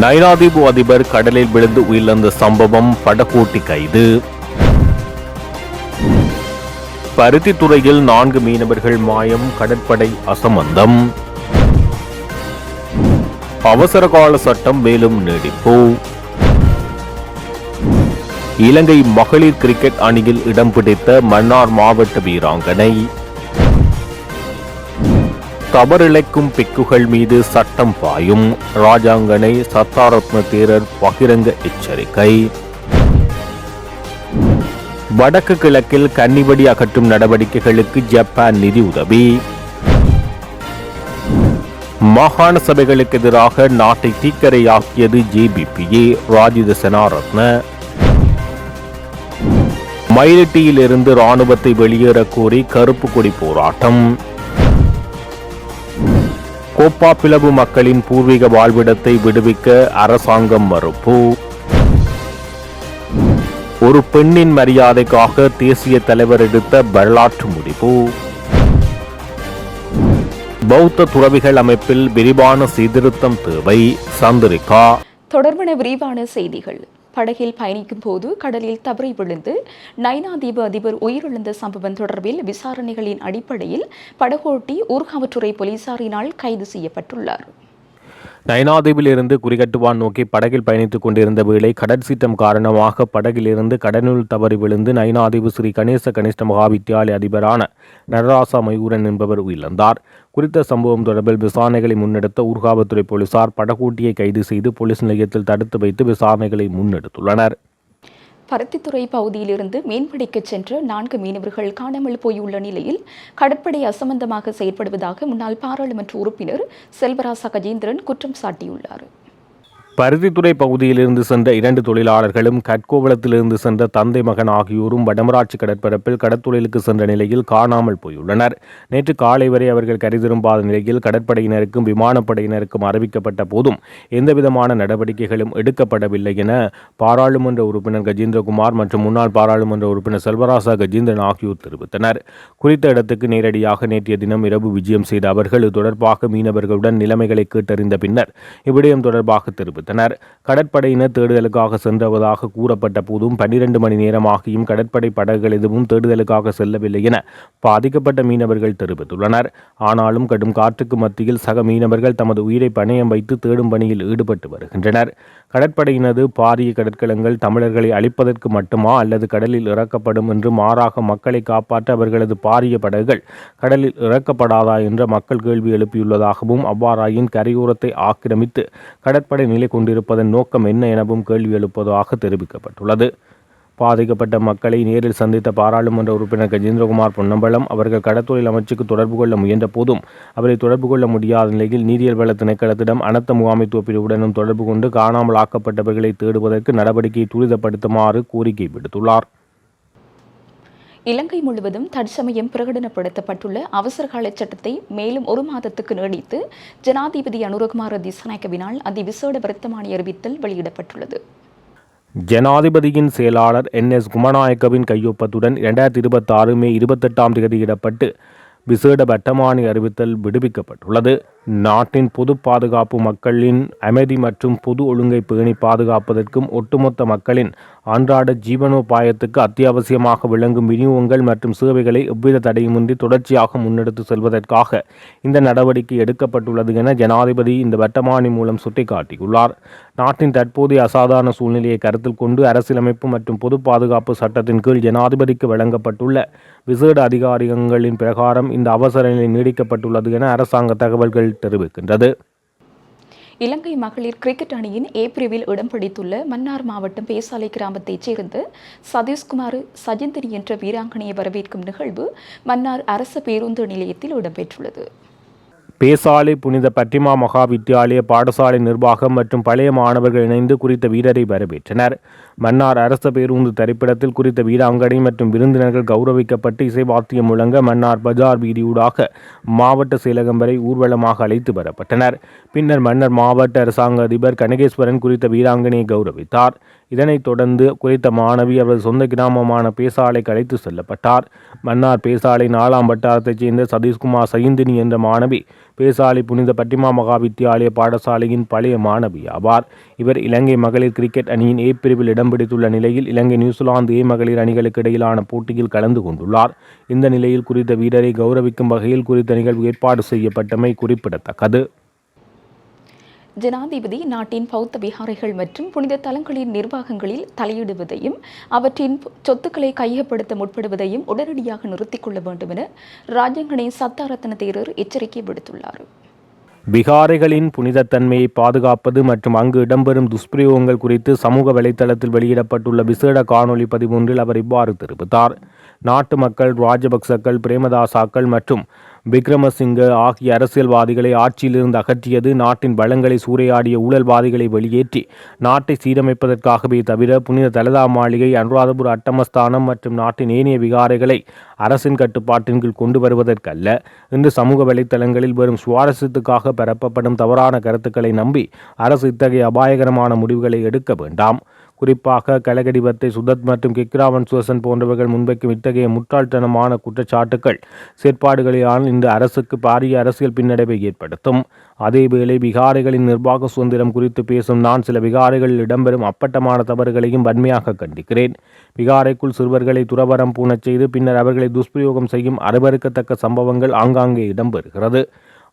நைனாதீவு அதிபர் கடலில் விழுந்து உயிரிழந்த சம்பவம் படகோட்டி கைது. பருத்தித்துறையில் 4 மீனவர்கள் மாயம், கடற்படை அசமந்தம். அவசரகால சட்டம் மேலும் நீடிப்பு. இலங்கை மகளிர் கிரிக்கெட் அணியில் இடம் பிடித்த மன்னார் மாவட்ட வீராங்கனை. தவறிழைக்கும் பிக்குகள் மீது சட்டம் பாயும், ராஜாங்கனை சத்தாரத்ன தேரர் பகிரங்க எச்சரிக்கை. வடக்கு கிழக்கில் கன்னிவடி அகற்றும் நடவடிக்கைகளுக்கு ஜப்பான் நிதி உதவி. மாகாண சபைகளுக்கு எதிராக நாட்டை தீக்கரையாக்கியது ஜேபிபிஏ, ராஜித செனாரத்ன. மயிலட்டியில் இருந்து இராணுவத்தை வெளியேற கோரி கருப்பு கொடி போராட்டம். கோப்பா பிளவு மக்களின் பூர்வீக வாழ்விடத்தை விடுவிக்க அரசாங்கம் மறுப்பு. ஒரு பெண்ணின் மரியாதைக்காக தேசிய தலைவர் எடுத்த வரலாற்று முடிவு. பௌத்த துறவிகள் அமைப்பில் விரிவான சீர்திருத்தம் தேவை, சந்திரிகா. தொடர்பான விரிவான செய்திகள். படகில் பயணிக்கும் போது கடலில் தவறி விழுந்து நைனாதீவு அதிபர் உயிரிழந்த சம்பவம் தொடர்பில் விசாரணைகளின் அடிப்படையில் படகோட்டி ஊர்காவற்றுறை போலீசாரினால் கைது செய்யப்பட்டுள்ளார். நைனாதீவில் இருந்து குறிகட்டுவான் நோக்கி படகில் பயணித்துக் கொண்டிருந்த வேளை கடற்சீற்றம் காரணமாக படகில் இருந்து கடனுள் தவறி விழுந்து நைனாதீவு ஸ்ரீ கணேச கனிஷ்ட மகாவித்தியாலய அதிபரான நடராசா மயூரன் என்பவர் உயிரிழந்தார். குறித்த சம்பவம் தொடர்பில் விசாரணைகளை முன்னெடுத்த ஊர்காவல்துறை போலீசார் படகோட்டியை கைது செய்து போலீஸ் நிலையத்தில் தடுத்து வைத்து விசாரணைகளை முன்னெடுத்துள்ளனர். பருத்தித்துறை பகுதியிலிருந்து மீன்பிடிக்க சென்ற 4 மீனவர்கள் காணாமல் போயுள்ள நிலையில் கடற்படை அசம்பந்தமாக செயற்படுவதாக முன்னாள் பாராளுமன்ற உறுப்பினர் செல்வராசா கஜேந்திரன் குற்றம் சாட்டியுள்ளார். பருத்தித்துறை பகுதியிலிருந்து சென்ற 2 தொழிலாளர்களும் கட்கோவளத்திலிருந்து சென்ற தந்தை மகன் ஆகியோரும் வடமராட்சி கடற்பரப்பில் கடற்தொழிலுக்கு சென்ற நிலையில் காணாமல் போயுள்ளனர். நேற்று காலை வரை அவர்கள் கரைதிரும்பாத நிலையில் கடற்படையினருக்கும் விமானப்படையினருக்கும் அறிவிக்கப்பட்ட போதும் எந்தவிதமான நடவடிக்கைகளும் எடுக்கப்படவில்லை என பாராளுமன்ற உறுப்பினர் கஜேந்திரகுமார் மற்றும் முன்னாள் பாராளுமன்ற உறுப்பினர் செல்வராசா கஜேந்திரன் ஆகியோர் தெரிவித்தனர். குறித்த இடத்துக்கு நேரடியாக நேற்றைய தினம் இரவு விஜயம் செய்த அவர்கள் இது தொடர்பாக மீனவர்களுடன் நிலைமைகளை கேட்டறிந்த பின்னர் இவ்விடயம் தொடர்பாக தெரிவித்தனர். கடற்படையினர் தேடுதலுக்காக சென்றதாக கூறப்பட்ட போதும் 12 மணி நேரமாகியும் கடற்படை படகுகள் எதுவும் தேடுதலுக்காக செல்லவில்லை என பாதிக்கப்பட்ட மீனவர்கள் தெரிவித்துள்ளனர். ஆனாலும் கடும் காற்றுக்கு மத்தியில் சக மீனவர்கள் தமது உயிரை பணயம் வைத்து தேடும் பணியில் ஈடுபட்டு வருகின்றனர். கடற்படையினது பாரிய கடற்கலங்கள் தமிழர்களை அழிப்பதற்கு மட்டுமா அல்லது கடலில் இறக்கப்படும் என்று மாறாக மக்களை காப்பாற்ற அவர்களது பாரிய படகுகள் கடலில் இறக்கப்படாதா என்ற மக்கள் கேள்வி எழுப்பியுள்ளதாகவும் அவ்வாறாயின் கரையோரத்தை ஆக்கிரமித்து கடற்படை நிலை கொண்டிருப்பதன் நோக்கம் என்ன எனவும் கேள்வி எழுப்பதாக தெரிவிக்கப்பட்டுள்ளது. பாதிக்கப்பட்ட மக்களை நேரில் சந்தித்த பாராளுமன்ற உறுப்பினர் கஜேந்திரகுமார் பொன்னம்பலம் அவர்கள் கடற்தொழில் அமைச்சுக்கு தொடர்பு கொள்ள முயன்ற போதும் அவரை தொடர்பு கொள்ள முடியாத நிலையில் நீரியல் வள திணைக்களத்திடம் அனர்த்த முகாமைத்துவ பிரிவுடனும் தொடர்பு கொண்டு காணாமல் ஆக்கப்பட்டவர்களை தேடுவதற்கு நடவடிக்கையை துரிதப்படுத்துமாறு கோரிக்கை விடுத்துள்ளார். இலங்கை முழுவதும் தற்சமயம் பிரகடனப்படுத்தப்பட்டுள்ள அவசரகால சட்டத்தை மேலும் 1 மாதத்துக்கு நீடித்து ஜனாதிபதி அனுரகுமார திசாநாயக்கவினால் அதிவிசேட வர்த்தமானி அறிவித்தல் வெளியிடப்பட்டுள்ளது. ஜனாதிபதியின் செயலாளர் NS குமாநாயக்கவின் கையொப்பத்துடன் 2026 மே 28 இடப்பட்டு விசேட வர்த்தமானி அறிவித்தல் விடுவிக்கப்பட்டுள்ளது. நாட்டின் பொது பாதுகாப்பு, மக்களின் அமைதி மற்றும் பொது ஒழுங்கை பேணி பாதுகாப்பதற்கும் ஒட்டுமொத்த மக்களின் அன்றாட ஜீவனோபாயத்துக்கு அத்தியாவசியமாக விளங்கும் விநியோகங்கள் மற்றும் சேவைகளை எவ்வித தடையுமின்றி தொடர்ச்சியாக முன்னெடுத்து செல்வதற்காக இந்த நடவடிக்கை எடுக்கப்பட்டுள்ளது என ஜனாதிபதி இந்த வர்த்தமானி மூலம் சுட்டிக்காட்டியுள்ளார். நாட்டின் தற்போதைய அசாதாரண சூழ்நிலையை கருத்தில் கொண்டு அரசியலமைப்பு மற்றும் பொது பாதுகாப்பு சட்டத்தின் கீழ் ஜனாதிபதிக்கு வழங்கப்பட்டுள்ள விசேட அதிகாரங்களின் பிரகாரம் இந்த அவசர நிலை நீடிக்கப்பட்டுள்ளது என அரசாங்க தகவல்கள் தெரிவிக்கின்றது. இலங்கை மகளிர் கிரிக்கெட் அணியின் ஏ பிரிவில் இடம் பிடித்துள்ள மன்னார் மாவட்டம் பேசாலை கிராமத்தைச் சேர்ந்த சதீஷ்குமார் சஜிந்தினி என்ற வீராங்கனையை வரவேற்கும் நிகழ்வு மன்னார் அரசு பேருந்து நிலையத்தில் இடம்பெற்றுள்ளது. பேசாலை புனித பற்றிமா மகா வித்தியாலய பாடசாலை நிர்வாகம் மற்றும் பழைய மாணவர்கள் இணைந்து குறித்த வீரரை வரவேற்றனர். மன்னார் அரச பேருந்து தரிப்பிடத்தில் குறித்த வீராங்கனை மற்றும் விருந்தினர்கள் கௌரவிக்கப்பட்டு இசைவாத்தியம் முழங்க மன்னார் பஜார் வீதியூடாக மாவட்ட செயலகம் வரை ஊர்வலமாக அழைத்து வரப்பட்டனர். பின்னர் மன்னர் மாவட்ட அரசாங்க அதிபர் கனகேஸ்வரன் குறித்த வீராங்கனையை கௌரவித்தார். இதனைத் தொடர்ந்து குறித்த மாணவி அவரது சொந்த கிராமமான பேசாலைக்கு அழைத்து செல்லப்பட்டார். மன்னார் பேசாலை 4ஆம் வட்டாரத்தைச் சேர்ந்த சதீஷ்குமார் சயிந்தினி என்ற மாணவி பேசாலை புனித பட்டிமா மகா வித்தியாலய பாடசாலையின் பழைய மாணவி ஆவார். இவர் இலங்கை மகளிர் கிரிக்கெட் அணியின் ஏ பிரிவில் இடம் பிடித்துள்ள நிலையில் இலங்கை நியூசிலாந்து ஏ மகளிர் அணிகளுக்கு இடையிலான போட்டியில் கலந்து கொண்டுள்ளார். இந்த நிலையில் குறித்த வீரரை கௌரவிக்கும் வகையில் குறித்த நிகழ்வு ஏற்பாடு செய்யப்பட்டமை குறிப்பிடத்தக்கது. ஜனாதிபதி நாட்டின் பௌத்த விகாரைகள் மற்றும் புனித தலங்களின் நிர்வாகங்களில் தலையிடுவதையும் அவற்றின் சொத்துக்களை கையகப்படுத்த முற்படுவதையும் உடனடியாக நிறுத்திக் கொள்ள வேண்டும் என ராஜாங்கனை சத்தாரத்ன தேரர் எச்சரிக்கை விடுத்துள்ளார். விகாரைகளின் புனிதத்தன்மையை பாதுகாப்பது மற்றும் அங்கு இடம்பெறும் துஷ்பிரயோகங்கள் குறித்து சமூக வலைதளத்தில் வெளியிடப்பட்டுள்ள விசேட காணொலி பதிவு ஒன்றில் அவர் இவ்வாறு தெரிவித்தார். நாட்டு மக்கள் ராஜபக்சக்கள், பிரேமதாசாக்கள் மற்றும் விக்ரமசிங்க ஆகிய அரசியல்வாதிகளை ஆட்சியிலிருந்து அகற்றியது நாட்டின் வளங்களை சூறையாடிய ஊழல்வாதிகளை வெளியேற்றி நாட்டை சீரமைப்பதற்காகவே தவிர புனித தலதா மாளிகை, அனுராதபுர அட்டமஸ்தானம் மற்றும் நாட்டின் ஏனைய விகாரைகளை அரசின் கட்டுப்பாட்டின் கீழ் கொண்டு வருவதற்கல்ல. இன்று சமூக வலைத்தளங்களில் வரும் சுவாரஸ்யத்துக்காக பரப்பப்படும் தவறான கருத்துக்களை நம்பி அரசு இத்தகைய அபாயகரமான முடிவுகளை எடுக்க வேண்டாம். குறிப்பாக கலகடிபத்தை, சுதத் மற்றும் கிக்ராவன் சுவசன் போன்றவர்கள் முன்வைக்கும் இத்தகைய முட்டாள்தனமான குற்றச்சாட்டுக்கள் செயற்பாடுகளால் இந்த அரசுக்கு பாரிய அரசியல் பின்னடைவை ஏற்படுத்தும். அதேவேளை விகாரைகளின் நிர்வாக சுதந்திரம் குறித்து பேசும் நான் சில விகாரைகளில் இடம்பெறும் அப்பட்டமான தவறுகளையும் வன்மையாக கண்டிக்கிறேன். விகாரைக்குள் சிறுவர்களை துறவரம் பூணச் செய்து பின்னர் அவர்களை துஷ்பிரயோகம் செய்யும் அருவருக்கத்தக்க சம்பவங்கள் ஆங்காங்கே இடம்பெறுகிறது.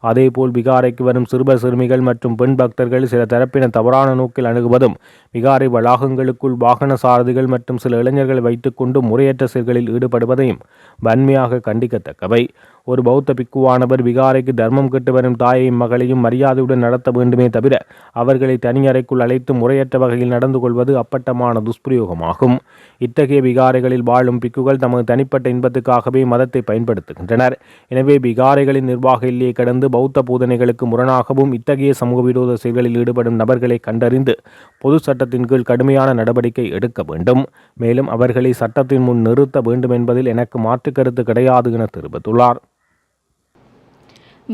அதேபோல் விகாரைக்கு வரும் சிறுவர் சிறுமிகள் மற்றும் பெண் பக்தர்கள் சில தரப்பின தவறான நோக்கில் அணுகுவதும், விகாரை வளாகங்களுக்குள் வாகன சாரதிகள் மற்றும் சில இளைஞர்களை வைத்துக்கொண்டு முறையற்ற செயல்களில் ஈடுபடுவதையும் வன்மையாக கண்டிக்கத்தக்கவை. ஒரு பௌத்த பிக்குவானவர் விகாரைக்கு தர்மம் கெட்டு வரும் தாயையும் மகளையும் மரியாதையுடன் நடத்த வேண்டுமே தவிர அவர்களை தனியறைக்குள் அழைத்து முறையற்ற வகையில் நடந்து கொள்வது அப்பட்டமான துஷ்பிரயோகமாகும். இத்தகைய விகாரைகளில் வாழும் பிக்குகள் தமது தனிப்பட்ட இன்பத்துக்காகவே மதத்தை பயன்படுத்துகின்றனர். எனவே விகாரைகளின் நிர்வாக எல்லையை கடந்து பௌத்த போதனைகளுக்கு முரணாகவும் இத்தகைய சமூக விரோத செயல்களில் ஈடுபடும் நபர்களை கண்டறிந்து பொது சட்டத்தின் கீழ் கடுமையான நடவடிக்கை எடுக்க வேண்டும். மேலும் அவர்களை சட்டத்தின் முன் நிறுத்த வேண்டும் என்பதில் எனக்கு மாற்று கருத்து கிடையாது என தெரிவித்துள்ளார்.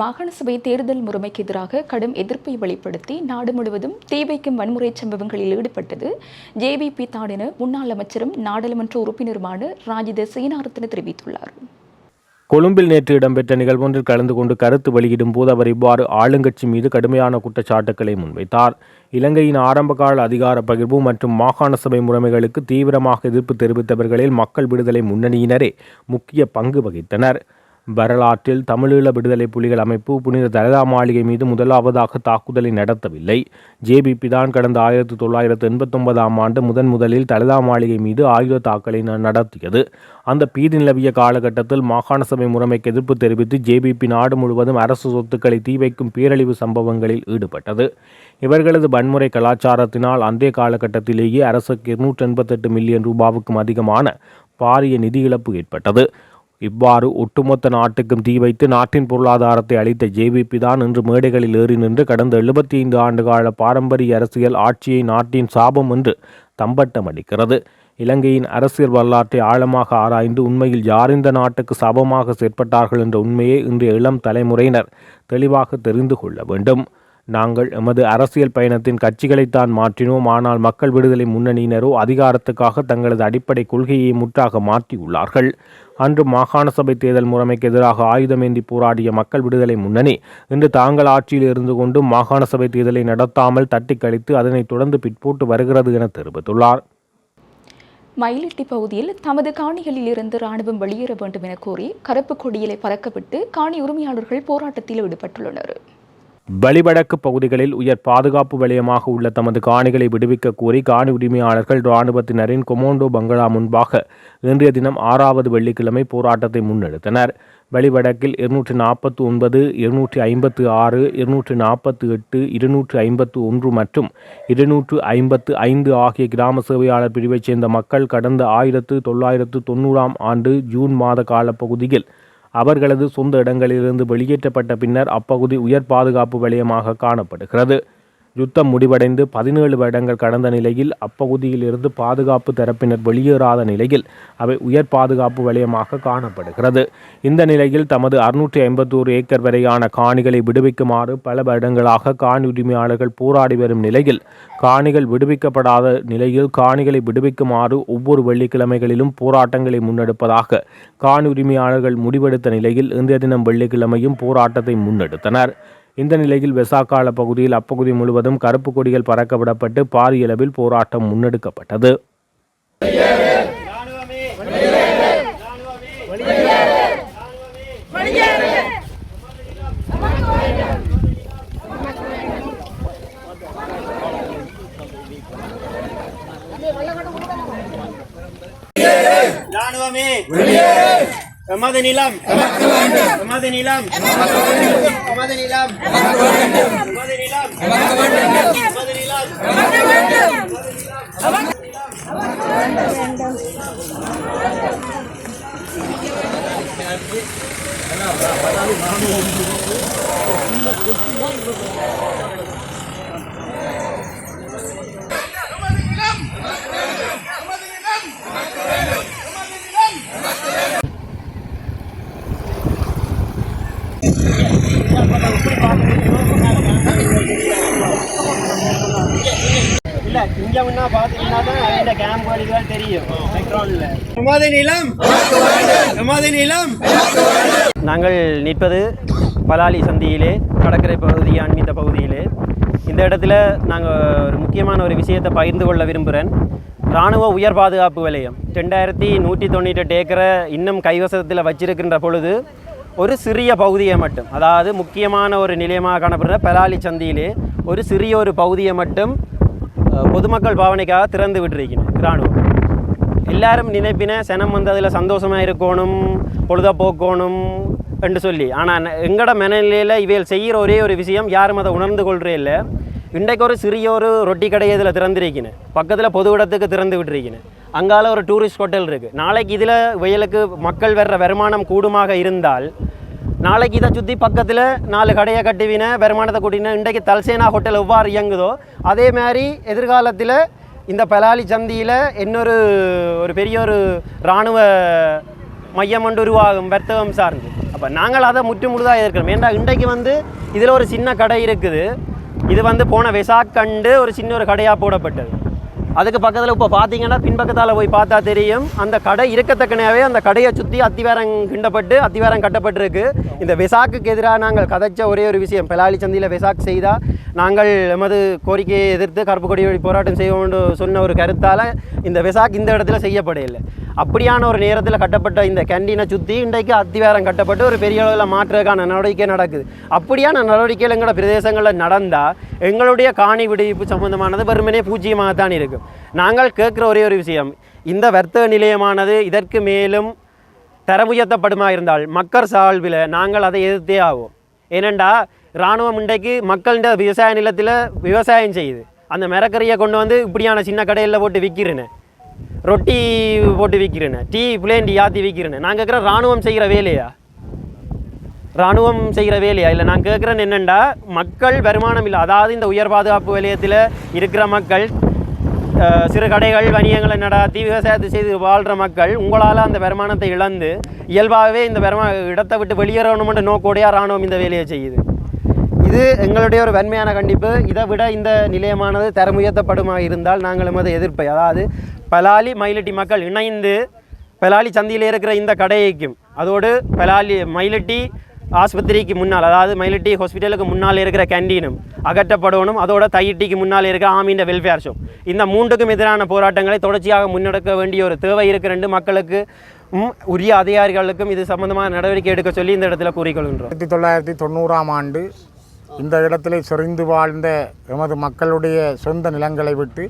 மாகாண சபை தேர்தல் முறைமைக்கு எதிராக கடும் எதிர்ப்பை வெளிப்படுத்தி நாடு முழுவதும் தீ வைக்கும் வன்முறை சம்பவங்களில் ஈடுபட்டது ஜேவிபி தான் என முன்னாள் அமைச்சரும் நாடாளுமன்ற உறுப்பினருமான ராஜித சேனாரத்ன தெரிவித்துள்ளார். கொழும்பில் நேற்று இடம்பெற்ற நிகழ்வொன்றில் கலந்து கொண்டு கருத்து வெளியிடும் போது அவர் இவ்வாறு ஆளுங்கட்சி மீது கடுமையான குற்றச்சாட்டுக்களை முன்வைத்தார். இலங்கையின் ஆரம்பகால அதிகார பகிர்வு மற்றும் மாகாண சபை முறைமைகளுக்கு தீவிரமாக எதிர்ப்பு தெரிவித்தவர்களில் மக்கள் விடுதலை முன்னணியினரே முக்கிய பங்கு வகித்தனர். வரலாற்றில் தமிழீழ விடுதலை புலிகள் அமைப்பு புனித தலதா மாளிகை மீது முதலாவதாக தாக்குதலை நடத்தவில்லை. ஜேபிபி தான் கடந்த 1989ஆம் ஆண்டு முதலில் தலதா மாளிகை மீது ஆயுத தாக்கலை நடத்தியது. அந்த பீதி நிலவிய காலகட்டத்தில் மாகாண சபை முறைமைக்கு எதிர்ப்பு தெரிவித்து ஜேபிபி நாடு முழுவதும் அரசு சொத்துக்களை தீ வைக்கும் பேரழிவு சம்பவங்களில் ஈடுபட்டது. இவர்களது வன்முறை கலாச்சாரத்தினால் அந்த காலகட்டத்திலேயே அரசுக்கு 288 மில்லியன் ரூபாவுக்கும் அதிகமான பாரிய நிதி இழப்பு ஏற்பட்டது. இவ்வாறு ஒட்டுமொத்த நாட்டுக்கும் தீ வைத்து நாட்டின் பொருளாதாரத்தை அளித்த ஜேவிபி தான் இன்று மேடைகளில் ஏறி நின்று கடந்த 75 ஆண்டுகால பாரம்பரிய அரசியல் ஆட்சியை நாட்டின் சாபம் என்று தம்பட்டம் அடிக்கிறது. இலங்கையின் அரசியல் வரலாற்றை ஆழமாக ஆராய்ந்து உண்மையில் யார் இந்த நாட்டுக்கு சாபமாக செயற்பட்டார்கள் என்ற உண்மையை இன்றைய இளம் தலைமுறையினர் தெளிவாக தெரிந்து கொள்ள வேண்டும். நாங்கள் எமது அரசியல் பயணத்தின் கட்சிகளைத்தான் மாற்றினோம். ஆனால் மக்கள் விடுதலை முன்னணியினரோ அதிகாரத்துக்காக தங்களது அடிப்படை கொள்கையை முற்றாக மாற்றியுள்ளார்கள். அன்று மாகாண சபை தேர்தல் முறைமைக்கு எதிராக ஆயுதமேந்தி போராடிய மக்கள் விடுதலை முன்னணி இன்று தாங்கள் ஆட்சியில் இருந்து கொண்டு மாகாண சபை தேர்தலை நடத்தாமல் தட்டி கழித்து அதனை தொடர்ந்து பிற்போட்டு வருகிறது என தெரிவித்துள்ளார். மயிலிட்டி பகுதியில் தமது காணிகளில் இருந்து ராணுவம் வெளியேற வேண்டும் என கோரி கருப்பு கொடியிலை பறக்கவிட்டு காணி உரிமையாளர்கள் போராட்டத்தில் ஈடுபட்டுள்ளனர். வலிவடக்கு பகுதிகளில் உயர் பாதுகாப்பு வலயமாக உள்ள தமது காணிகளை விடுவிக்க கோரி காணி உரிமையாளர்கள் இராணுவத்தினரின் கொமோண்டோ பங்களா முன்பாக இன்றைய தினம் 6வது வெள்ளிக்கிழமை போராட்டத்தை முன்னெடுத்தனர். வலிவடக்கில் 249, 256, 248, 251 மற்றும் 255 ஆகிய கிராம சேவையாளர் பிரிவைச் சேர்ந்த மக்கள் கடந்த 1990ஆம் ஆண்டு ஜூன் மாத கால பகுதியில் அவர்களது சொந்த இடங்களிலிருந்து வெளியேற்றப்பட்ட பின்னர் அப்பகுதி உயர் பாதுகாப்பு வலயமாக காணப்படுகிறது. யுத்தம் முடிவடைந்து 17 வருடங்கள் கடந்த நிலையில் அப்பகுதியில் இருந்து பாதுகாப்பு தரப்பினர் வெளியேறாத நிலையில் அவை உயர் பாதுகாப்பு வலயமாக காணப்படுகிறது. இந்த நிலையில் தமது 651 ஏக்கர் வரையான காணிகளை விடுவிக்குமாறு பல வருடங்களாக காணி உரிமையாளர்கள் போராடி வரும் நிலையில் காணிகள் விடுவிக்கப்படாத நிலையில் காணிகளை விடுவிக்குமாறு ஒவ்வொரு வெள்ளிக்கிழமைகளிலும் போராட்டங்களை முன்னெடுப்பதாக காணி உரிமையாளர்கள் முடிவெடுத்த நிலையில் இன்றைய தினம் வெள்ளிக்கிழமையும் போராட்டத்தை முன்னெடுத்தனர். இந்த நிலையில் வெசாக்கால பகுதியில் அப்பகுதி முழுவதும் கருப்பு கொடிகள் பறக்கவிடப்பட்டு பாரிய அளவில் போராட்டம் முன்னெடுக்கப்பட்டது. எமது நிலம் எமது நிலம் எமது நிலம் எமது நிலம் எமது இல்ல இங்க முன்னா பாத்தீங்கன்னா தான் இந்த கேம்ப் வழிகள் தெரியும். பெட்ரோல்ல எமது நிலம் எமது நிலம். நாங்கள் நிற்பது பலாலி சந்தியிலே, கடற்கரை பகுதி அண்மித்த பகுதியிலே. இந்த இடத்துல நாங்கள் ஒரு முக்கியமான ஒரு விஷயத்தை பகிர்ந்து கொள்ள விரும்புகிறேன். இராணுவ உயர் பாதுகாப்பு வலயம் 2198 ஏக்கரை இன்னும் கைவசத்தில் வச்சிருக்கின்ற பொழுது ஒரு சிறிய பகுதியை மட்டும், அதாவது முக்கியமான ஒரு நிலையமாக காணப்படுற பலாலி சந்தியிலே ஒரு சிறிய ஒரு பகுதியை மட்டும் பொதுமக்கள் பாவனைக்காக திறந்து விட்டுருக்கணும் இராணுவம். எல்லாரும் நினைப்பின சனம் வந்து அதில் சந்தோஷமாக இருக்கணும், பொழுதுபோக்கணும் என்று சொல்லி. ஆனால் எங்களோட மனநிலையில் இவைகள் செய்கிற ஒரே ஒரு விஷயம் யாரும் அதை உணர்ந்து கொள்கிறே இல்லை. இன்றைக்கு ஒரு சிறிய ஒரு ரொட்டி கடையை இதில் திறந்திருக்கணும், பக்கத்தில் பொது இடத்துக்கு திறந்து விட்டுருக்கணும். அங்கால ஒரு டூரிஸ்ட் ஹோட்டல் இருக்குது. நாளைக்கு இதில் வயலுக்கு மக்கள் வர்ற வருமானம் கூடுமாக இருந்தால் நாளைக்கு இதை சுற்றி பக்கத்தில் 4 கடையை கட்டுவின, வருமானத்தை கூட்டின. இன்றைக்கு தல்சேனா ஹோட்டல் எவ்வாறு இயங்குதோ அதே மாதிரி எதிர்காலத்தில் இந்த பலாலி சந்தியில் இன்னொரு பெரிய ஒரு இராணுவ மையம் ஒன்று உருவாகும், வர்த்தகம் சார்ந்து. அப்போ நாங்கள் அதை முற்றுமுழுதாக இருக்கிறோம். ஏன்னா இன்றைக்கு வந்து இதில் ஒரு சின்ன கடை இருக்குது. இது வந்து போன வெசாக் கண்டு ஒரு சின்ன ஒரு கடையாக போடப்பட்டது. அதுக்கு பக்கத்தில் இப்போ பார்த்தீங்கன்னா பின்பக்கத்தால் போய் பார்த்தா தெரியும், அந்த கடை இருக்கத்தக்கனையாகவே அந்த கடையை சுற்றி அத்திவாரம் கிண்டப்பட்டு அத்திவாரம் கட்டப்பட்டிருக்கு. இந்த வெசாக்குக்கு எதிராக நாங்கள் கதைச்ச ஒரே ஒரு விஷயம், பலாலி சந்தியில் வெசாக் செய்தால் நாங்கள் எமது கோரிக்கையை எதிர்த்து கருப்பு கொடி போராட்டம் செய்வோம் சொன்ன ஒரு கருத்தால் இந்த வெசாக் இந்த இடத்துல செய்யப்படையில்லை. அப்படியான ஒரு நேரத்தில் கட்டப்பட்ட இந்த கேண்டீனை சுற்றி இன்றைக்கு அத்திவாரம் கட்டப்பட்டு ஒரு பெரிய அளவில் மாற்றுறதுக்கான நடவடிக்கை நடக்குது. அப்படியான நடவடிக்கைகள் எங்களோட பிரதேசங்களில் நடந்தால் எங்களுடைய காணி விடுவிப்பு சம்பந்தமானது வெறுமனே பூஜ்ஜியமாகத்தான் இருக்கும். நாங்கள் கேட்குற ஒரே ஒரு விஷயம், இந்த வர்த்தக நிலையமானது இதற்கு மேலும் தரமுயர்த்தப்படுமா இருந்தால் மக்கள் சார்பில் நாங்கள் அதை எதிர்த்தே ஆகும். ஏனெண்டா இராணுவம் இன்றைக்கு மக்கள்கிட்ட விவசாய நிலத்தில் விவசாயம் செய்யுது. அந்த மரக்கறியை கொண்டு வந்து இப்படியான சின்ன கடையில் போட்டு விற்கிறேன்னு, ரொட்டி போட்டு விற்கிறேன்னு, டீ பிளேன் டீ ஆற்றி விற்கிறேன்னு. நான் கேட்குறேன், இராணுவம் செய்கிற வேலையா? இராணுவம் செய்கிற வேலையா? இல்லை, நான் கேட்குறேன்னு என்னென்னா, மக்கள் வருமானம் இல்லை, அதாவது இந்த உயர் பாதுகாப்பு வலயத்தில் இருக்கிற மக்கள் சிறு கடைகள் வணிகங்களை நடாத்தி விவசாயத்தை செய்து வாழ்கிற மக்கள் உங்களால் அந்த வருமானத்தை இழந்து இயல்பாகவே இந்த இடத்தை விட்டு வெளியேறணுமென்ற நோக்கோடையாக இராணுவம் இந்த வேலையை செய்யுது. இது எங்களுடைய ஒரு வன்மையான கண்டிப்பு. இதை விட இந்த நிலையமானது தரமுயர்த்தப்படுமாக இருந்தால் நாங்கள் எமது எதிர்ப்பை, அதாவது பலாலி மயிலட்டி மக்கள் இணைந்து பலாலி சந்தியில் இருக்கிற இந்த கடையைக்கும் அதோடு பலாலி மயிலட்டி ஆஸ்பத்திரிக்கு முன்னால், அதாவது மயிலட்டி ஹாஸ்பிட்டலுக்கு முன்னால் இருக்கிற கேண்டீனும் அகற்றப்படணும். அதோட தையிட்டிக்கு முன்னால் இருக்கிற ஆமீண்ட வெல்ஃபேர் ஷாப், இந்த மூன்றுக்கும் எதிரான போராட்டங்களை தொடர்ச்சியாக முன்னெடுக்க வேண்டிய ஒரு தேவை இருக்கிற மக்களுக்கு உரிய அதிகாரிகளுக்கும் இது சம்பந்தமான நடவடிக்கை எடுக்க சொல்லி இந்த இடத்துல கூறிக்கொள்கின்றோம். 1990ஆம் ஆண்டு இந்த இடத்திலே செறிந்து வாழ்ந்த எமது மக்களுடைய சொந்த நிலங்களை விட்டு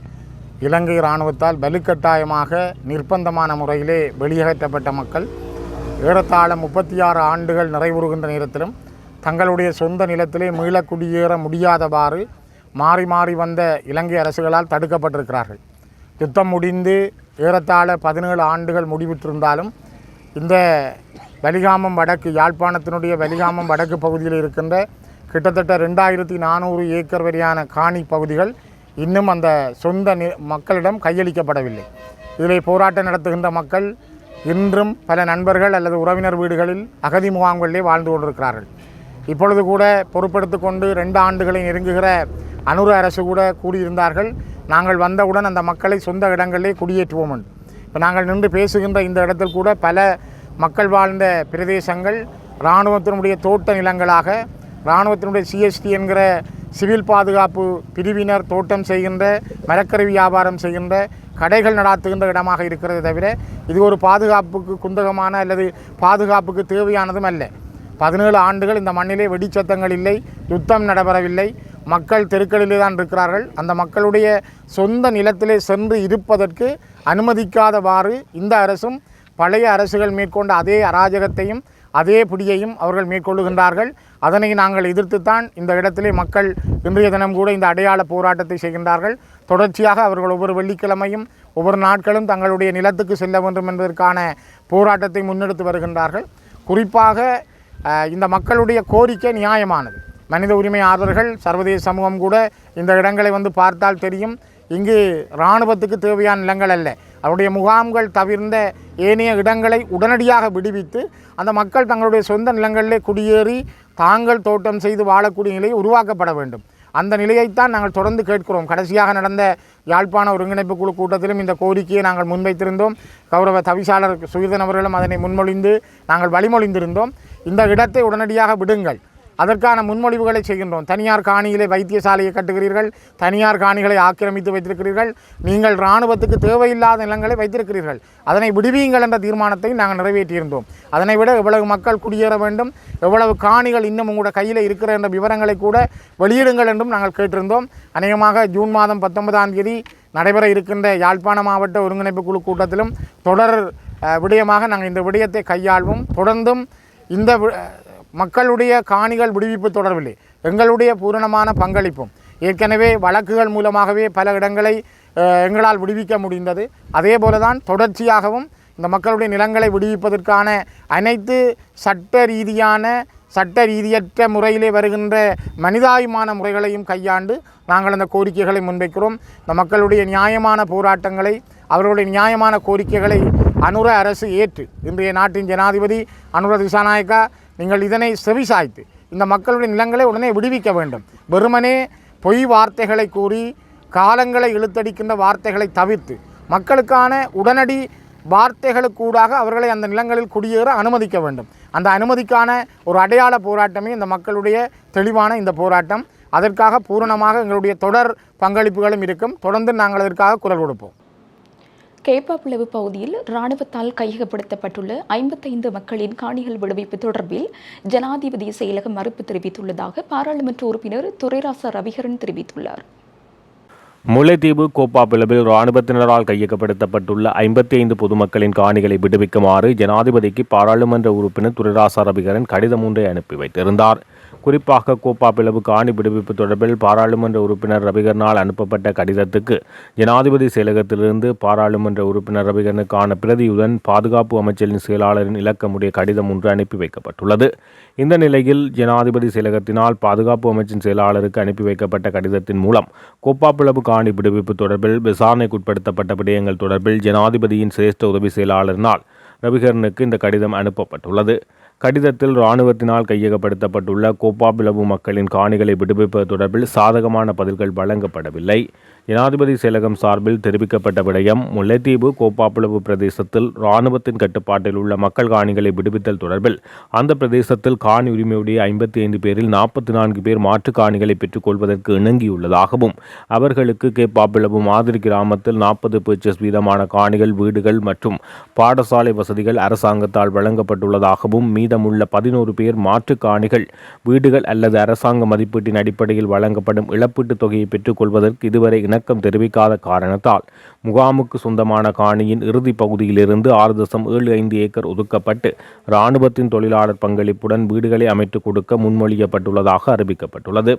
இலங்கை இராணுவத்தால் வலுக்கட்டாயமாக நிர்பந்தமான முறையிலே வெளியேற்றப்பட்ட மக்கள் ஏறத்தாழ 36 ஆண்டுகள் நிறைவுறுகின்ற நேரத்திலும் தங்களுடைய சொந்த நிலத்திலே மீள குடியேற முடியாதவாறு மாறி மாறி வந்த இலங்கை அரசுகளால் தடுக்கப்பட்டிருக்கிறார்கள். யுத்தம் முடிந்து ஏறத்தாழ 17 ஆண்டுகள் முடிவிட்டிருந்தாலும் இந்த வலிகாமம் வடக்கு, யாழ்ப்பாணத்தினுடைய வலிகாமம் வடக்கு பகுதியில் இருக்கின்ற கிட்டத்தட்ட 2400 ஏக்கர் வரையான காணி பகுதிகள் இன்னும் அந்த சொந்த மக்களிடம் கையளிக்கப்படவில்லை. இதில் போராட்டம் நடத்துகின்ற மக்கள் இன்றும் பல நண்பர்கள் அல்லது உறவினர் வீடுகளில் அகதி முகாம்களிலே வாழ்ந்து கொண்டிருக்கிறார்கள். இப்பொழுது கூட பொறுப்பெடுத்து கொண்டு 2 ஆண்டுகளை நெருங்குகிற அனுர அரசு கூட கூறியிருந்தார்கள், நாங்கள் வந்தவுடன் அந்த மக்களை சொந்த இடங்களிலே குடியேற்றுவோம் என்று. இப்போ நாங்கள் நின்று பேசுகின்ற இந்த இடத்தில் கூட பல மக்கள் வாழ்ந்த பிரதேசங்கள் இராணுவத்தினுடைய தோட்ட நிலங்களாக, இராணுவத்தினுடைய CST என்கிற சிவில் பாதுகாப்பு பிரிவினர் தோட்டம் செய்கின்ற, மரக்கறி வியாபாரம் செய்கின்ற, கடைகள் நடாத்துகின்ற இடமாக இருக்கிறது தவிர இது ஒரு பாதுகாப்புக்கு குந்தகமான அல்லது பாதுகாப்புக்கு தேவையானதும் அல்ல. 17 ஆண்டுகள் இந்த மண்ணிலே வெடிச்சத்தங்கள் இல்லை, யுத்தம் நடைபெறவில்லை, மக்கள் தெருக்களிலே தான் இருக்கிறார்கள். அந்த மக்களுடைய சொந்த நிலத்திலே சென்று இருப்பதற்கு அனுமதிக்காதவாறு இந்த அரசும் பழைய அரசுகள் மேற்கொண்ட அதே அராஜகத்தையும் அதே பிடியையும் அவர்கள் மேற்கொள்ளுகின்றார்கள். அதனை நாங்கள் எதிர்த்துத்தான் இந்த இடத்திலே மக்கள் இன்றைய தினம் கூட இந்த அடையாள போராட்டத்தை செய்கின்றார்கள். தொடர்ச்சியாக அவர்கள் ஒவ்வொரு வெள்ளிக்கிழமையும் ஒவ்வொரு நாட்களும் தங்களுடைய நிலத்துக்கு செல்ல வேண்டும் என்பதற்கான போராட்டத்தை முன்னெடுத்து வருகின்றார்கள். குறிப்பாக இந்த மக்களுடைய கோரிக்கை நியாயமானது. மனித உரிமை ஆர்வலர்கள், சர்வதேச சமூகம் கூட இந்த இடங்களை வந்து பார்த்தால் தெரியும், இங்கு இராணுவத்துக்கு தேவையான நிலங்கள் அல்ல, அவருடைய முகாம்கள் தவிர்ந்த ஏனைய இடங்களை உடனடியாக விடுவித்து அந்த மக்கள் தங்களுடைய சொந்த நிலங்களிலே குடியேறி தாங்கள் தோட்டம் செய்து வாழக்கூடிய நிலை உருவாக்கப்பட வேண்டும். அந்த நிலையைத்தான் நாங்கள் தொடர்ந்து கேட்கிறோம். கடைசியாக நடந்த யாழ்ப்பாண ஒருங்கிணைப்பு குழு கூட்டத்திலும் இந்த கோரிக்கையை நாங்கள் முன்வைத்திருந்தோம். கௌரவ தவிசாளர் சுகிர்தன் அவர்களும் அதனை முன்மொழிந்து நாங்கள் வழிமொழிந்திருந்தோம். இந்த இடத்தை உடனடியாக விடுங்கள், அதற்கான முன்மொழிவுகளை செய்கின்றோம். தனியார் காணியிலே வைத்தியசாலையை கட்டுகிறீர்கள், தனியார் காணிகளை ஆக்கிரமித்து வைத்திருக்கிறீர்கள், நீங்கள் இராணுவத்துக்கு தேவையில்லாத நிலங்களை வைத்திருக்கிறீர்கள், அதனை விடுவீங்கள் என்ற தீர்மானத்தை நாங்கள் நிறைவேற்றியிருந்தோம். அதனை விட எவ்வளவு மக்கள் குடியேற வேண்டும், எவ்வளவு காணிகள் இன்னும் உங்களோட கையில் இருக்கிற என்ற விவரங்களை கூட வெளியிடுங்கள் என்றும் நாங்கள் கேட்டிருந்தோம். அநேகமாக ஜூன் மாதம் 19ஆம் தேதி நடைபெற இருக்கின்ற யாழ்ப்பாண மாவட்ட ஒருங்கிணைப்பு குழு கூட்டத்திலும் தொடர் விடயமாக நாங்கள் இந்த விடயத்தை கையாள்வோம். தொடர்ந்தும் இந்த மக்களுடைய காணிகள் விடுவிப்பு தொடர்பில்லை எங்களுடைய பூரணமான பங்களிப்பும். ஏற்கனவே வழக்குகள் மூலமாகவே பல இடங்களை எங்களால் விடுவிக்க முடிந்தது. அதே போல தான் தொடர்ச்சியாகவும் இந்த மக்களுடைய நிலங்களை விடுவிப்பதற்கான அனைத்து சட்ட ரீதியற்ற முறையிலே வருகின்ற மனிதாபிமான முறைகளையும் கையாண்டு நாங்கள் அந்த கோரிக்கைகளை முன்வைக்கிறோம். இந்த மக்களுடைய நியாயமான போராட்டங்களை, அவர்களுடைய நியாயமான கோரிக்கைகளை அனுர அரசு ஏற்று, இன்றைய நாட்டின் ஜனாதிபதி அனுர திசாநாயக்கா, நீங்கள் இதனை செவிசாய்த்து இந்த மக்களுடைய நிலங்களை உடனே விடுவிக்க வேண்டும். வெறுமனே பொய் வார்த்தைகளை கூறி காலங்களை இழுத்தடிக்கின்ற வார்த்தைகளை தவிர்த்து மக்களுக்கான உடனடி வார்த்தைகளுக்கூடாக அவர்களை அந்த நிலங்களில் குடியேற அனுமதிக்க வேண்டும். அந்த அனுமதிக்கான ஒரு அடையாள போராட்டமே இந்த மக்களுடைய தெளிவான இந்த போராட்டம். அதற்காக பூரணமாக எங்களுடைய தொடர் பங்களிப்புகளும் இருக்கும். தொடர்ந்து நாங்கள் அதற்காக குரல் கொடுப்போம். கேப்பாப்புலவு பகுதியில் இராணுவத்தால் கையகப்படுத்தப்பட்டுள்ள 55 மக்களின் காணிகள் விடுவிப்பு தொடர்பில் ஜனாதிபதி செயலகம் மறுப்பு தெரிவித்துள்ளதாக பாராளுமன்ற உறுப்பினர் துரைராசா ரவிகரன் தெரிவித்துள்ளார். முல்லைத்தீவு கோப்பாப்பிளவில் இராணுவத்தினரால் கையகப்படுத்தப்பட்டுள்ள 55 பொதுமக்களின் காணிகளை விடுவிக்குமாறு ஜனாதிபதிக்கு பாராளுமன்ற உறுப்பினர் துரைராசா ரவிகரன் கடிதம் ஒன்றை அனுப்பி வைத்திருந்தார். குறிப்பாக கோப்பாப்பிளவு காணி விடுவிப்பு தொடர்பில் பாராளுமன்ற உறுப்பினர் ரவிகரனால் அனுப்பப்பட்ட கடிதத்துக்கு ஜனாதிபதி செயலகத்திலிருந்து பாராளுமன்ற உறுப்பினர் ரவிகரனுக்கான பிரதியுடன் பாதுகாப்பு அமைச்சரின் செயலாளரின் இலக்கமுடைய கடிதம் ஒன்று அனுப்பி வைக்கப்பட்டுள்ளது. இந்த நிலையில் ஜனாதிபதி செயலகத்தினால் பாதுகாப்பு அமைச்சின் செயலாளருக்கு அனுப்பி வைக்கப்பட்ட கடிதத்தின் மூலம் கோப்பாப்பிளவு காணி விடுவிப்பு தொடர்பில் விசாரணைக்குட்படுத்தப்பட்ட விடயங்கள் தொடர்பில் ஜனாதிபதியின் சிரேஷ்ட உதவி செயலாளரினால் ரவிகரனுக்கு இந்த கடிதம் அனுப்பப்பட்டுள்ளது. கடிதத்தில் இராணுவத்தினால் கையகப்படுத்தப்பட்டுள்ள கோப்பாப்பிளவு மக்களின் காணிகளை விடுவிப்பது தொடர்பில் சாதகமான பதில்கள் வழங்கப்படவில்லை. ஜனாதிபதி செயலகம் சார்பில் தெரிவிக்கப்பட்ட விடயம், முல்லைத்தீவு கோப்பாப்பிளவு பிரதேசத்தில் இராணுவத்தின் கட்டுப்பாட்டில் உள்ள மக்கள் காணிகளை விடுவித்தல் தொடர்பில் அந்த பிரதேசத்தில் காணி உரிமையுடைய 55 பேரில் 44 பேர் மாற்று காணிகளை பெற்றுக்கொள்வதற்கு இணங்கியுள்ளதாகவும் அவர்களுக்கு கேப்பாப்பிளவு மாதிரி கிராமத்தில் 40 பர்ச்சஸ் வீதமான காணிகள், வீடுகள் மற்றும் பாடசாலை வசதிகள் அரசாங்கத்தால் வழங்கப்பட்டுள்ளதாகவும் மீதமுள்ள 11 பேர் மாற்று காணிகள், வீடுகள் அல்லது அரசாங்க மதிப்பீட்டின் அடிப்படையில் வழங்கப்படும் இழப்பீட்டுத் தொகையை பெற்றுக்கொள்வதற்கு இதுவரை இணக்கம் தெரிவிக்காத காரணத்தால் முகாமுக்கு சொந்தமான காணியின் இறுதி பகுதியிலிருந்து 6.75 ஏக்கர் ஒதுக்கப்பட்டு இராணுவத்தின் தொழிலாளர் பங்களிப்புடன் வீடுகளை அமைத்துக் கொடுக்க முன்மொழியப்பட்டுள்ளதாக அறிவிக்கப்பட்டுள்ளது.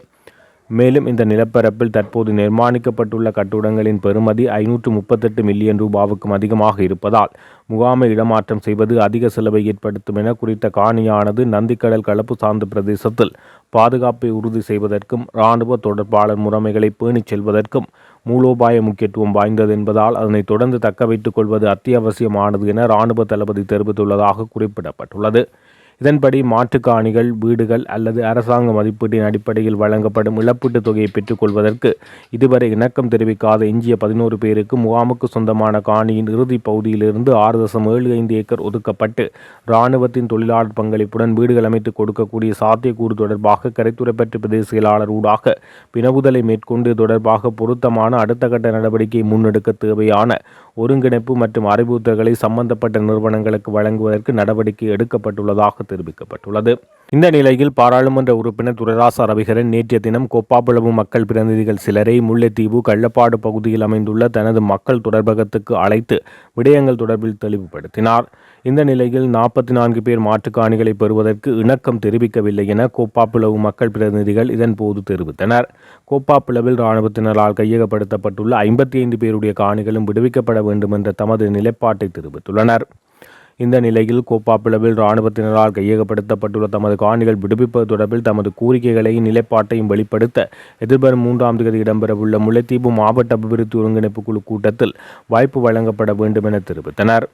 மேலும் இந்த நிலப்பரப்பில் தற்போது நிர்மாணிக்கப்பட்டுள்ள கட்டுடங்களின் பெறுமதி 538 மில்லியன் ரூபாவுக்கும் அதிகமாக இருப்பதால் முகாமை இடமாற்றம் செய்வது அதிக செலவை ஏற்படுத்தும் என குறித்த காணியானது நந்திக்கடல் கலப்பு சார்ந்த பிரதேசத்தில் பாதுகாப்பை உறுதி செய்வதற்கும் இராணுவ தொடர்பாளர் முறைமைகளை பேணிச் செல்வதற்கும் மூலோபாய முக்கியத்துவம் வாய்ந்தது என்பதால் அதனை தொடர்ந்து தக்க வைத்துக் கொள்வது அத்தியாவசியமானது என இராணுவ தளபதி தெரிவித்துள்ளதாக குறிப்பிடப்பட்டுள்ளது. இதன்படி மாற்றுக் காணிகள், வீடுகள் அல்லது அரசாங்க மதிப்பீட்டின் அடிப்படையில் வழங்கப்படும் இழப்பீட்டுத் தொகையை பெற்றுக்கொள்வதற்கு இதுவரை இணக்கம் தெரிவிக்காத எஞ்சிய 11 பேருக்கு முகாமுக்கு சொந்தமான காணியின் இறுதி பகுதியிலிருந்து 6.75 ஏக்கர் ஒதுக்கப்பட்டு இராணுவத்தின் தொழிலாளர் பங்களிப்புடன் வீடுகள் அமைத்து கொடுக்கக்கூடிய சாத்தியக்கூறு தொடர்பாக கரைத்துறைப்பற்று பிரதேச செயலாளர் ஊடாக வினவுதலை மேற்கொண்டு தொடர்பாக பொருத்தமான அடுத்த கட்ட நடவடிக்கையை முன்னெடுக்க தேவையான ஒருங்கிணைப்பு மற்றும் அறிவுறுத்தல்களை சம்பந்தப்பட்ட நிறுவனங்களுக்கு வழங்குவதற்கு நடவடிக்கை எடுக்கப்பட்டுள்ளதாக தெரிவிக்கப்பட்டுள்ளது. இந்த நிலையில் பாராளுமன்ற உறுப்பினர் துரைராசா ரவிகரன் நேற்றைய தினம் கோப்பாப்புலவு மக்கள் பிரதிநிதிகள் சிலரை முல்லைத்தீவு கள்ளப்பாடு பகுதியில் அமைந்துள்ள தனது மக்கள் தொடர்பகத்துக்கு அழைத்து விடயங்கள் தொடர்பில் தெளிவுபடுத்தினார். இந்த நிலையில் 44 பேர் மாற்றுக்காணிகளை பெறுவதற்கு இணக்கம் தெரிவிக்கவில்லை என கோப்பாப்புலவு மக்கள் பிரதிநிதிகள் இதன்போது தெரிவித்தனர். கோப்பாப்புலவில் இராணுவத்தினரால் கையகப்படுத்தப்பட்டுள்ள 55 பேருடைய காணிகளும் விடுவிக்கப்பட வேண்டும் என்ற தமது நிலைப்பாட்டை தெரிவித்துள்ளனர். இந்த நிலையில் கோப்பாப்புலவில் இராணுவத்தினரால் கையகப்படுத்தப்பட்டுள்ள தமது காணிகள் விடுவிப்பது தொடர்பில் தமது கோரிக்கைகளையும் நிலைப்பாட்டையும் வெளிப்படுத்த எதிர்வரும் 3ஆம் தேதி இடம்பெறவுள்ள முல்லைத்தீவு மாவட்ட அபிவிருத்தி ஒருங்கிணைப்பு குழு கூட்டத்தில் வாய்ப்பு வழங்கப்பட வேண்டும் என தெரிவித்தனர்.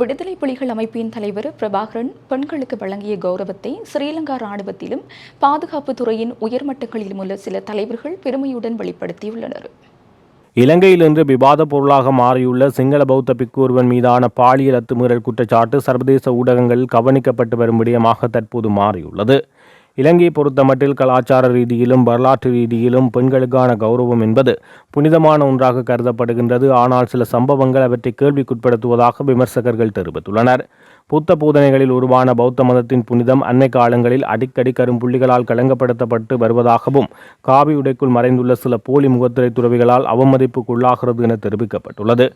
விடுதலை புலிகள் அமைப்பின் தலைவர் பிரபாகரன் பெண்களுக்கு வழங்கிய கௌரவத்தை ஸ்ரீலங்கா இராணுவத்திலும் பாதுகாப்பு துறையின் உயர்மட்டங்களிலும் உள்ள சில தலைவர்கள் பெருமையுடன் வெளிப்படுத்தியுள்ளனர். இலங்கையில் இன்று விவாத பொருளாக மாறியுள்ள சிங்கள பௌத்த பிக்கு ஒருவன் மீதான பாலியல் அத்துமீறல் குற்றச்சாட்டு சர்வதேச ஊடகங்களில் கவனிக்கப்பட்டு வரும் விடயமாக தற்போது மாறியுள்ளது. இலங்கையை பொறுத்தமட்டில் கலாச்சார ரீதியிலும் வரலாற்று ரீதியிலும் பெண்களுக்கான கௌரவம் என்பது புனிதமான ஒன்றாக கருதப்படுகின்றது. ஆனால் சில சம்பவங்கள் அவற்றை கேள்விக்குட்படுத்துவதாக விமர்சகர்கள் தெரிவித்துள்ளனர். புத்த போதனைகளில் உருவான பௌத்த மதத்தின் புனிதம் அன்னை காலங்களில் அடிக்கடி கரும்புள்ளிகளால் களங்கப்படுத்தப்பட்டு வருவதாகவும் காவி உடைக்குள் மறைந்துள்ள சில போலி முகத்திரை துறவிகளால் அவமதிப்புக்குள்ளாகிறது என தெரிவிக்கப்பட்டுள்ளது.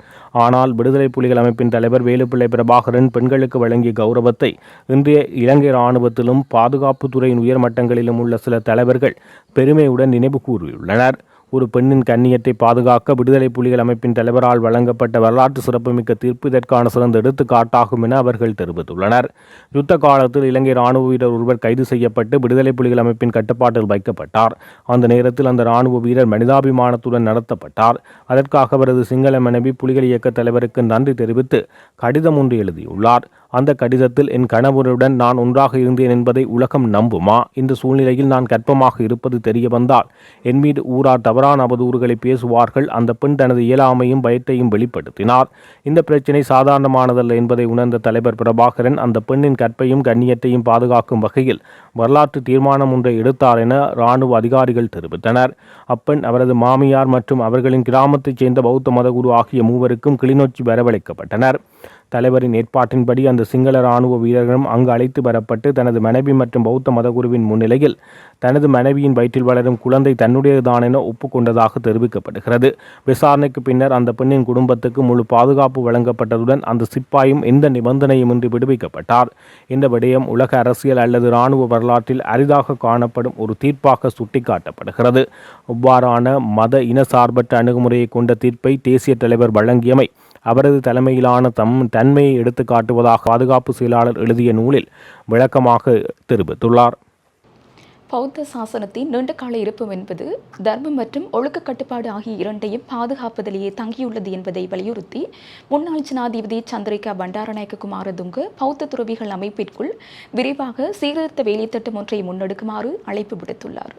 ஆனால் விடுதலை புலிகள் அமைப்பின் தலைவர் வேலுப்பிள்ளை பிரபாகரன் பெண்களுக்கு வழங்கிய கௌரவத்தை இன்றைய இலங்கை இராணுவத்திலும் பாதுகாப்பு துறையின் உயர்மட்டங்களிலும் உள்ள சில தலைவர்கள் பெருமையுடன் நினைவு கூறியுள்ளனர். ஒரு பெண்ணின் கண்ணியத்தை பாதுகாக்க விடுதலை புலிகள் அமைப்பின் தலைவரால் வழங்கப்பட்ட வரலாற்று சிறப்புமிக்க தீர்ப்பு இதற்கான சிறந்த எடுத்துக்காட்டாகும் என அவர்கள் தெரிவித்துள்ளனர். யுத்த காலத்தில் இலங்கை இராணுவ வீரர் ஒருவர் கைது செய்யப்பட்டு விடுதலை புலிகள் அமைப்பின் கட்டுப்பாட்டில் வைக்கப்பட்டார். அந்த நேரத்தில் அந்த இராணுவ வீரர் மனிதாபிமானத்துடன் நடத்தப்பட்டார். அதற்காக அவரது சிங்கள மனைவி புலிகள் இயக்க தலைவருக்கு நன்றி தெரிவித்து கடிதம் ஒன்று எழுதியுள்ளார். அந்த கடிதத்தில் என் கணவருடன் நான் ஒன்றாக இருந்தேன் என்பதை உலகம் நம்புமா? இந்த சூழ்நிலையில் நான் கர்ப்பமாக இருப்பது தெரிய வந்தால் என் மீது ஊரார் தவறான அவதூறுகளை பேசுவார்கள். அந்த பெண் தனது இயலாமையும் பயத்தையும் வெளிப்படுத்தினார். இந்த பிரச்சினை சாதாரணமானதல்ல என்பதை உணர்ந்த தலைவர் பிரபாகரன் அந்த பெண்ணின் கற்பையும் கண்ணியத்தையும் பாதுகாக்கும் வகையில் வரலாற்று தீர்மானம் ஒன்றை எடுத்தார் என இராணுவ அதிகாரிகள் தெரிவித்தனர். அப்பெண் அவரது மாமியார் மற்றும் அவர்களின் கிராமத்தைச் சேர்ந்த பௌத்த மதகுரு ஆகிய மூவருக்கும் கிளிநொச்சி வரவழைக்கப்பட்டனர். தலைவரின் ஏற்பாட்டின்படி அந்த சிங்கள இராணுவ வீரர்களும் அங்கு அழைத்து வரப்பட்டு தனது மனைவி மற்றும் பௌத்த மதகுருவின் முன்னிலையில் தனது மனைவியின் வயிற்றில் வளரும் குழந்தை தன்னுடையதுதான் என ஒப்புக்கொண்டதாக தெரிவிக்கப்படுகிறது. விசாரணைக்கு பின்னர் அந்த பெண்ணின் குடும்பத்துக்கு முழு பாதுகாப்பு வழங்கப்பட்டதுடன் அந்த சிப்பாயும் எந்த நிபந்தனையுமின்றி விடுவிக்கப்பட்டார். இந்த விடயம் உலக அரசியல் அல்லது இராணுவ வரலாற்றில் அரிதாக காணப்படும் ஒரு தீர்ப்பாக சுட்டிக்காட்டப்படுகிறது. இவ்வாறான மத இன சார்பற்ற அணுகுமுறையை கொண்ட தீர்ப்பை தேசிய தலைவர் வழங்கியமை அவரது தலைமையிலான தன்மையை எடுத்து காட்டுவதாக பாதுகாப்பு செயலாளர் எழுதிய நூலில் விளக்கமாக தெரிவித்துள்ளார். பௌத்த சாசனத்தின் நீண்டகால இருப்பு என்பது தர்மம் மற்றும் ஒழுக்க கட்டுப்பாடு ஆகிய இரண்டையும் பாதுகாப்பதிலேயே தங்கியுள்ளது என்பதை வலியுறுத்தி முன்னாள் ஜனாதிபதி சந்திரிகா பண்டாரநாயக்க குமாரதுங்க பௌத்த துறவிகள் அமைப்பிற்குள் விரைவாக சீர்திருத்த வேலைத்திட்டம் ஒன்றை முன்னெடுக்குமாறு அழைப்பு விடுத்துள்ளார்.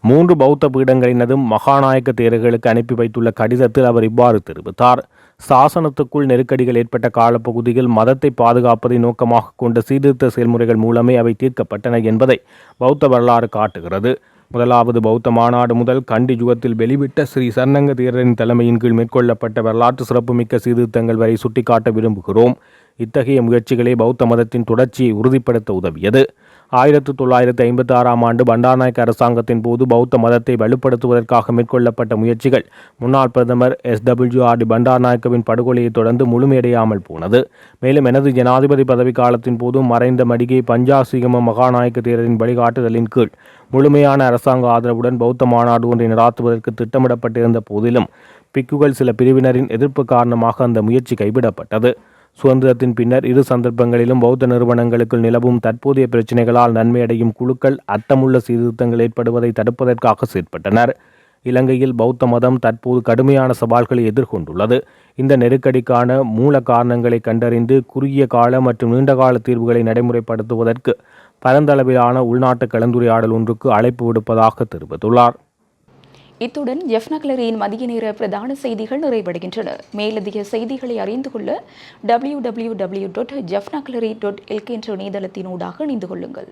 3 பௌத்த பீடங்களினதும் மகாநாயக்க தேரர்களுக்கு அனுப்பி வைத்துள்ள கடிதத்தில் அவர் இவ்வாறு தெரிவித்தார். சாசனத்துக்குள் நெருக்கடிகள் ஏற்பட்ட காலப்பகுதியில் மதத்தை பாதுகாப்பதை நோக்கமாக கொண்ட சீர்திருத்த செயல்முறைகள் மூலமே அவை தீர்க்கப்பட்டன என்பதை பௌத்த வரலாறு காட்டுகிறது. முதலாவது பௌத்த மாநாடு முதல் கண்டி யுகத்தில் வெளிவிட்ட ஸ்ரீ சரணங்க தேரரின் தலைமையின் கீழ் மேற்கொள்ளப்பட்ட வரலாற்று சிறப்புமிக்க சீர்திருத்தங்கள் வரை சுட்டிக்காட்ட விரும்புகிறோம். இத்தகைய முயற்சிகளே பௌத்த மதத்தின் தொடர்ச்சியை உறுதிப்படுத்த உதவியது. 1956ஆம் ஆண்டு பண்டாரநாயக்க அரசாங்கத்தின் போது பௌத்த மதத்தை வலுப்படுத்துவதற்காக மேற்கொள்ளப்பட்ட முயற்சிகள் முன்னாள் பிரதமர் SWR பண்டாரநாயக்கவின் படுகொலையை தொடர்ந்து முழுமையடையாமல் போனது. மேலும் எனது ஜனாதிபதி பதவி காலத்தின் போது மறைந்த மடிகை பஞ்சாசிகம மகாநாயக்க தேரரின் வழிகாட்டுதலின் கீழ் முழுமையான அரசாங்க ஆதரவுடன் பௌத்த மாநாடு ஒன்றை நடாத்துவதற்கு திட்டமிடப்பட்டிருந்த போதிலும் பிக்குகள் சில பிரிவினரின் எதிர்ப்பு காரணமாக அந்த முயற்சி கைவிடப்பட்டது. சுதந்திரத்தின் பின்னர் இரு சந்தர்ப்பங்களிலும் பௌத்த நிறுவனங்களுக்குள் நிலவும் தற்போதைய பிரச்சினைகளால் நன்மையடையும் குழுக்கள் அர்த்தமுள்ள சீர்திருத்தங்கள் ஏற்படுவதை தடுப்பதற்காக செயற்பட்டனர். இலங்கையில் பௌத்த மதம் தற்போது கடுமையான சவால்களை எதிர்கொண்டுள்ளது. இந்த நெருக்கடிக்கான மூல காரணங்களை கண்டறிந்து குறுகிய கால மற்றும் நீண்டகால தீர்வுகளை நடைமுறைப்படுத்துவதற்கு பரந்தளவிலான உள்நாட்டு கலந்துரையாடல் ஒன்றுக்கு அழைப்பு விடுப்பதாக தெரிவித்துள்ளார். இத்துடன் ஜெஃப்னக்லரியின் மதிய நேர பிரதான செய்திகள் நிறைவடைகின்றன. மேலதிக செய்திகளை அறிந்து கொள்ள www.jeffnaclery.lk என்ற இணையதளத்தினூடாக இணைந்து கொள்ளுங்கள்.